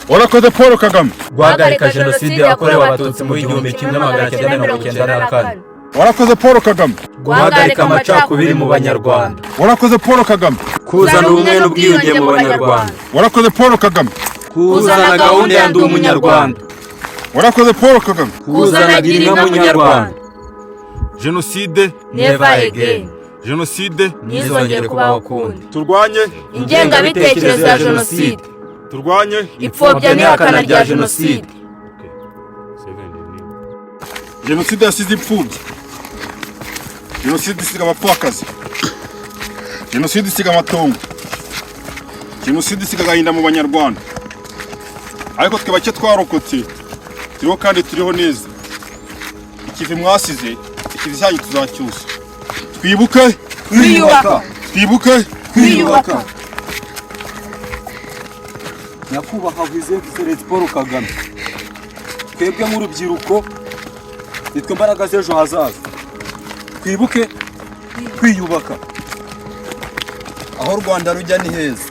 warakoze Paul Kagame guhagarika jenoside yakorewe abatutsi mu 1994. warakoze Paul Kagame guhagarika amacakubiri mu banyarwanda. warakoze Paul Kagame kuzana ubumwe n'ubwiyunge mu banyarwanda. warakoze Paul Kagame kuzana gahunda ya ndi umunyarwanda. warakoze Paul Kagame kuzana girinka munyarwanda. Jenoside never again. Jenoside ntizongere kubaho ukundi. turwanye ingengabitekerezo ya jenoside. turwanye ipfobya n'ihakana rya jenoside. Jenoside yasize imfubyi. Jenoside isiga abapfakazi. Jenoside isiga amatongo. Jenoside isiga agahinda mu banyarwanda. Ariko twe bake twarokotse turiho kandi turiho neza. Ikivi mwasize ikivi cyanyu tuzacyusa. Twibuke kwiyubaka. Twibuke kwiyubaka. Nyakubahwa His Excellency Paul Kagame, twebwe nk'urubyiruko nitwe mbaraga z'ejo hazaza. Twibuke kwiyubaka. aho u Rwanda rujya ni heza.